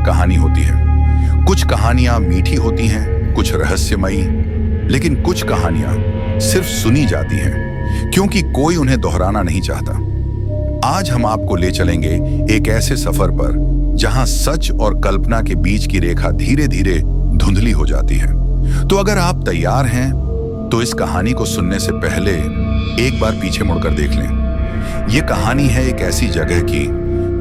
एक कहानी होती है। कुछ कहानियां मीठी होती हैं, कुछ रहस्यमयी, लेकिन कुछ कहानियां सिर्फ सुनी जाती हैं क्योंकि कोई उन्हें दोहराना नहीं चाहता। आज हम आपको ले चलेंगे एक ऐसे सफर पर जहां सच और कल्पना के बीच की रेखा धीरे धीरे धुंधली हो जाती है। तो अगर आप तैयार हैं तो इस कहानी को सुनने से पहले एक बार पीछे मुड़कर देख लें। ये कहानी है एक ऐसी जगह की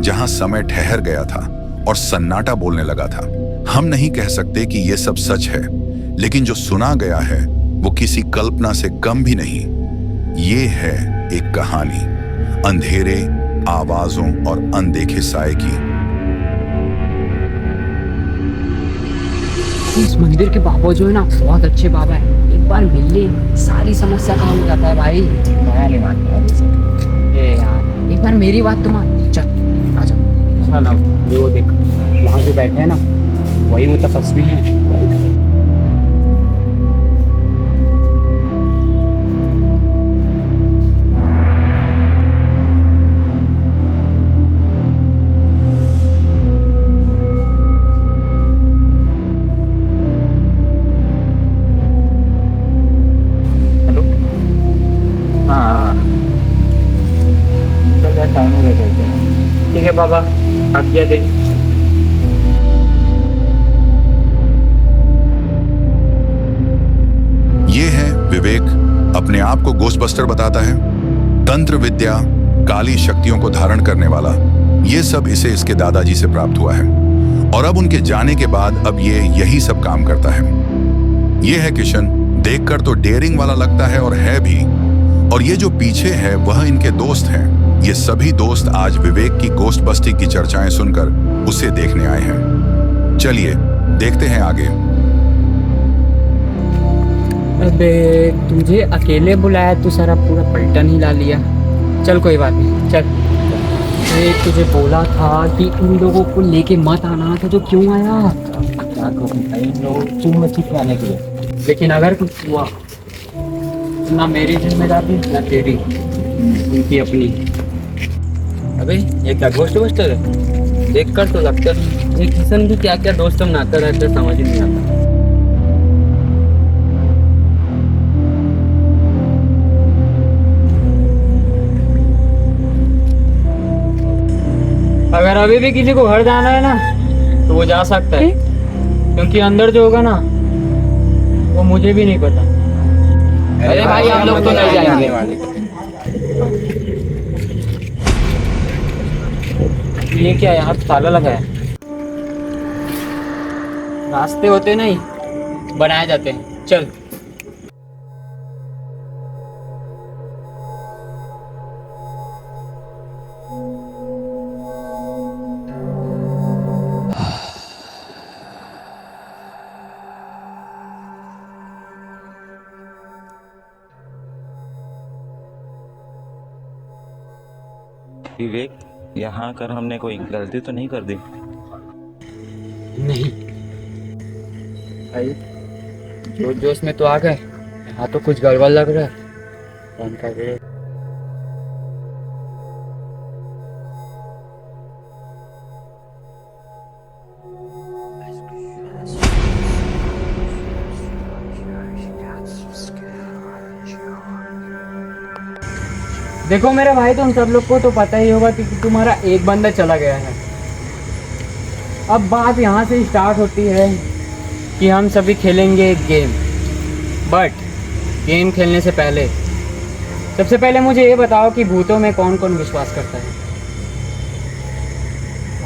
जहां समय ठहर गया था और सन्नाटा बोलने लगा था। हम नहीं कह सकते कि यह सब सच है, लेकिन जो सुना गया है वो किसी कल्पना से कम भी नहीं। ये है एक कहानी अंधेरे, आवाजों और अनदेखे साए की। इस मंदिर के बाबा जो है ना, बहुत अच्छे बाबा है। एक बार मिल ले, सारी समस्या का हल हो जाता है भाई। मैं नहीं मानता ये यार, एक बार मेरी बात तो मान। चल आजा। चल अब वो देख, वहाँ जो बैठे हैं ना, वही मुतफस्सिल हैं। टाइम हो गया। ठीक है बाबा, आज्ञा दे। ये है विवेक, अपने आप को घोस्टबस्टर बताता है। तंत्र विद्या, काली शक्तियों को धारण करने वाला, ये सब इसे इसके दादाजी से प्राप्त हुआ है और अब उनके जाने के बाद अब ये यही सब काम करता है। ये है किशन, देखकर तो डेयरिंग वाला लगता है और है भी। और ये जो पीछे है वह इनके दोस्त हैं। ये सभी दोस्त आज विवेक की गोस्ट बस्टिंग की चर्चाएं सुनकर उसे देखने आए हैं। चलिए देखते हैं आगे। अबे तुझे अकेले बुलाया तो सारा पूरा पलटन ही ला लिया। चल कोई बात नहीं, चल। एक तुझे बोला था कि उन लोगों को लेके मत आना, तो जो क्यों आया? क्या करूं भाई, इन लोगों को चूम मच्छी खिलाने के लिए। लेकिन अगर कुछ हुआ ना मेरी जिम्मेदारी ना तेरी, उनकी अपनी। अबे ये क्या घोस्ट बस्टर है? देख कर तो लगता है ये किशन भी क्या क्या दोस्त बनाता रहता है, समझ ही नहीं आता। अगर अभी भी किसी को घर जाना है ना तो वो जा सकता है, क्योंकि अंदर जो होगा ना वो मुझे भी नहीं पता। अरे भाई हम लोग तो नहीं जाने वाले। ये क्या, यहाँ तो ताला लगा है। रास्ते होते नहीं बनाए जाते हैं। चल। विवेक, यहाँ आकर हमने कोई गलती तो नहीं कर दी? नहीं भाई, जोश जोश में तो आ गए, यहाँ तो कुछ गड़बड़ लग रहा है। फोन कर रहे। देखो मेरे भाई, तुम सब लोग को तो पता ही होगा कि तुम्हारा एक बंदा चला गया है। अब बात यहाँ से स्टार्ट होती है कि हम सभी खेलेंगे एक गेम। बट गेम खेलने से पहले सबसे पहले मुझे ये बताओ कि भूतों में कौन कौन विश्वास करता है?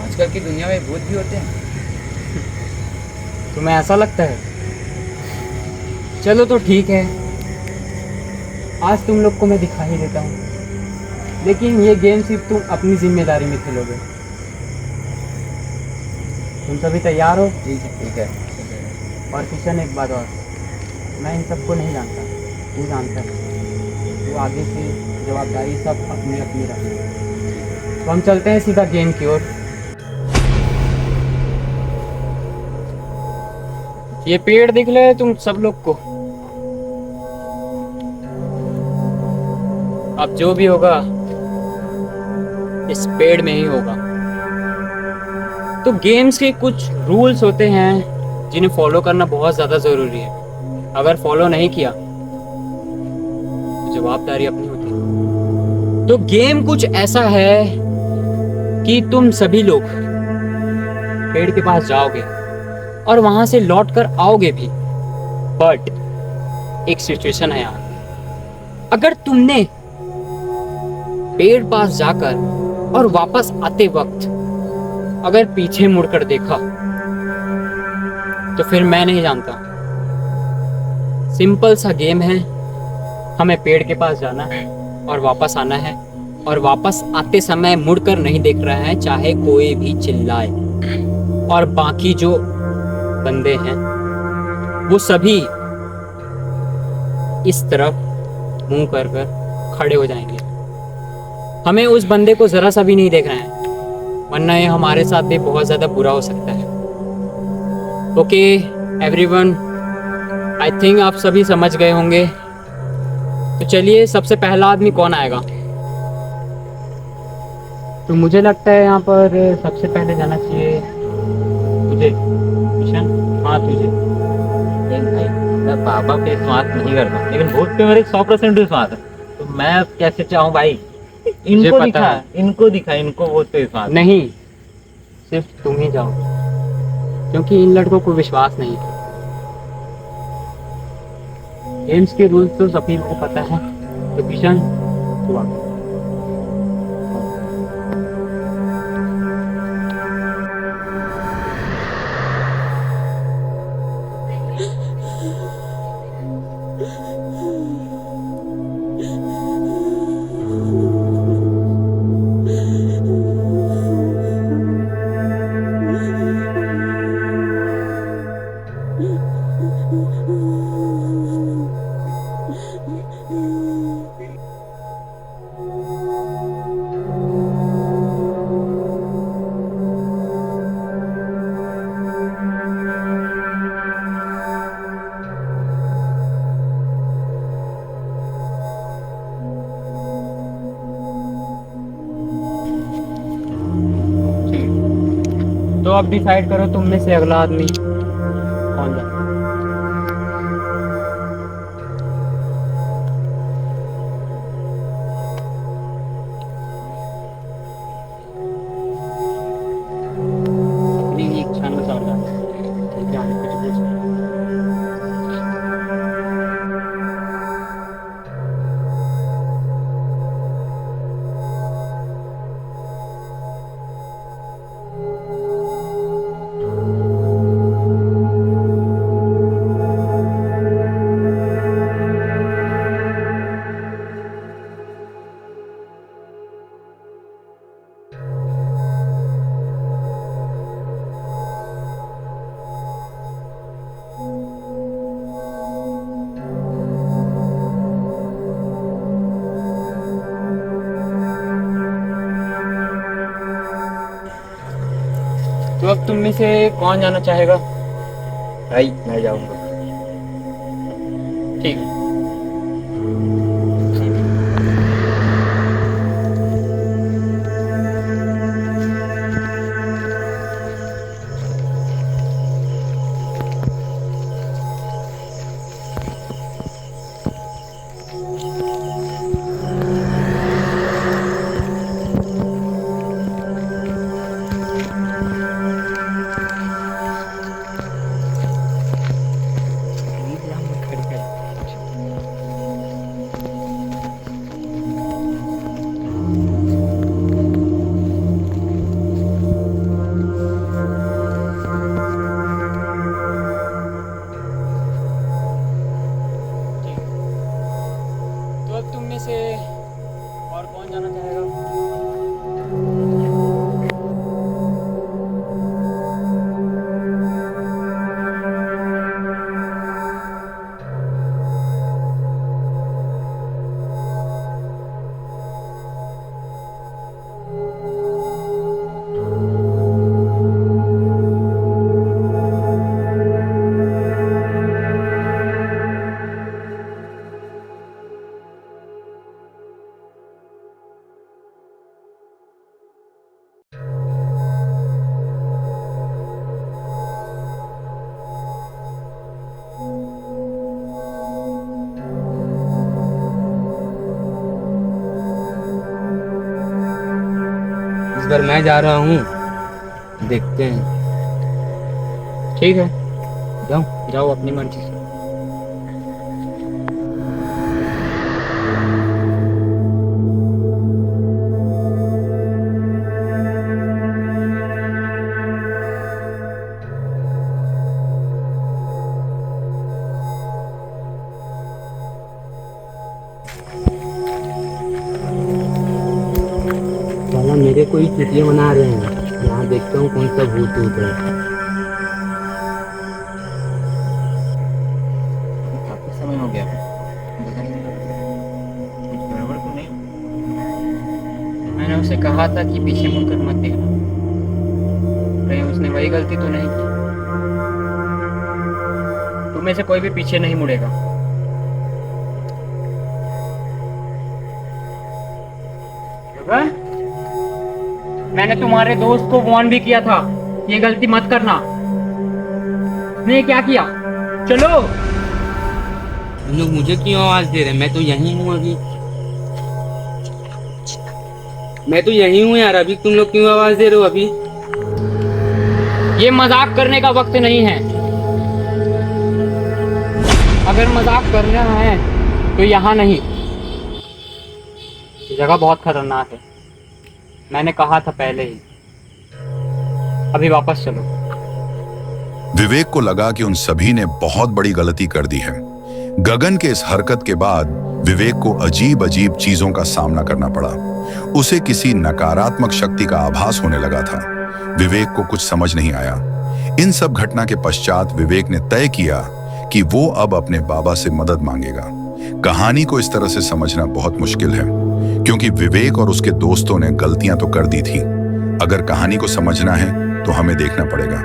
आजकल की दुनिया में भूत भी होते हैं। तुम्हें ऐसा लगता है? चलो तो ठीक है, आज तुम लोग को मैं दिखा ही देता हूँ, लेकिन ये गेम सिर्फ तुम अपनी जिम्मेदारी में खेलोगे। तुम सभी तैयार हो? ठीक है। और किशन, एक बात और, मैं इन सबको नहीं जानता, तू जानता है। तो आगे से जवाबदारी सब अपनी अपनी रखनी। तो हम चलते हैं सीधा गेम की ओर। ये पेड़ दिख रहे हैं तुम सब लोग को? अब जो भी होगा इस पेड़ में ही होगा। तो गेम्स के कुछ रूल्स होते हैं जिन्हें फॉलो करना बहुत ज़्यादा ज़रूरी है। अगर फॉलो नहीं किया तो जवाबदारी अपनी होती है। तो गेम कुछ ऐसा है कि तुम सभी लोग पेड़ के पास जाओगे और वहां से लौट कर आओगे भी, बट एक सिचुएशन है यहाँ। अगर तुमने पेड़ पास जाकर और वापस आते वक्त अगर पीछे मुड़कर देखा तो फिर मैं नहीं जानता। सिंपल सा गेम है, हमें पेड़ के पास जाना है और वापस आना है, और वापस आते समय मुड़कर नहीं देख रहा है, चाहे कोई भी चिल्लाए। और बाकी जो बंदे हैं वो सभी इस तरफ मुंह कर खड़े हो जाएंगे। हमें उस बंदे को जरा सा भी नहीं देख रहे हैं, वरना ये हमारे साथ भी बहुत ज़्यादा बुरा हो सकता है। ओके एवरीवन, आई थिंक आप सभी समझ गए होंगे। तो चलिए, सबसे पहला आदमी कौन आएगा? तो मुझे लगता है यहाँ पर सबसे पहले जाना चाहिए तुझे, किशन। हाँ तुझे। भाई मैं पापा पे विश्वास नहीं करता, लेकिन भूत पे मेरे 100% विश्वास है। तो मैं अब कैसे चाहूँ भाई? इनको पता दिखा, है। इनको भूत पे विश्वास नहीं, सिर्फ तुम ही जाओ, क्योंकि इन लड़कों को विश्वास नहीं है। गेम्स के रूल्स तो सभी को पता है। तो किशन तू आ। तो अब डिसाइड करो तुम में से अगला आदमी कौन जाए। अपनी ही इच्छा अनुसार जाना। ठीक है, आगे कुछ पूछ। तो अब तुम में से कौन जाना चाहेगा? भाई मैं जाऊंगा। ठीक है। छोड़कर मैं जा रहा हूँ, देखते हैं। ठीक है, जाओ। जाओ अपनी मर्जी से। साला मेरे को ही चुटिया बना रहे हैं। यहाँ देखता हूँ कौन सा भूत भूत है। काफी समय हो गया, कुछ गड़बड़ तो नहीं? मैंने उसे कहा था कि पीछे मुड़कर मत देखना, कहीं उसने वही गलती तो नहीं की। तुम में से कोई भी पीछे नहीं मुड़ेगा। गगन, मैंने तुम्हारे दोस्त को वार्न भी किया था, ये गलती मत करना। नहीं, क्या किया? चलो। तुम लोग मुझे क्यों आवाज दे रहे हैं? मैं तो यहीं हूँ अभी। मैं तो यहीं हूँ यार, अभी तुम लोग क्यों आवाज दे रहे हो अभी? ये मजाक करने का वक्त नहीं है। अगर मजाक करना है तो यहाँ नहीं। ये जगह बहुत खतरनाक है, मैंने कहा था पहले ही। अभी वापस चलो। विवेक को लगा कि उन सभी ने बहुत बड़ी गलती कर दी है। गगन के इस हरकत के बाद विवेक को अजीब अजीब चीजों का सामना करना पड़ा। उसे किसी नकारात्मक शक्ति का आभास होने लगा था। विवेक को कुछ समझ नहीं आया। इन सब घटना के पश्चात विवेक ने तय किया कि वो अब अपने बाबा से मदद मांगेगा। कहानी को इस तरह से समझना बहुत मुश्किल है, क्योंकि विवेक और उसके दोस्तों ने गलतियां तो कर दी थी। अगर कहानी को समझना है तो हमें देखना पड़ेगा।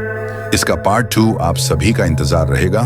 इसका पार्ट 2 आप सभी का इंतजार रहेगा।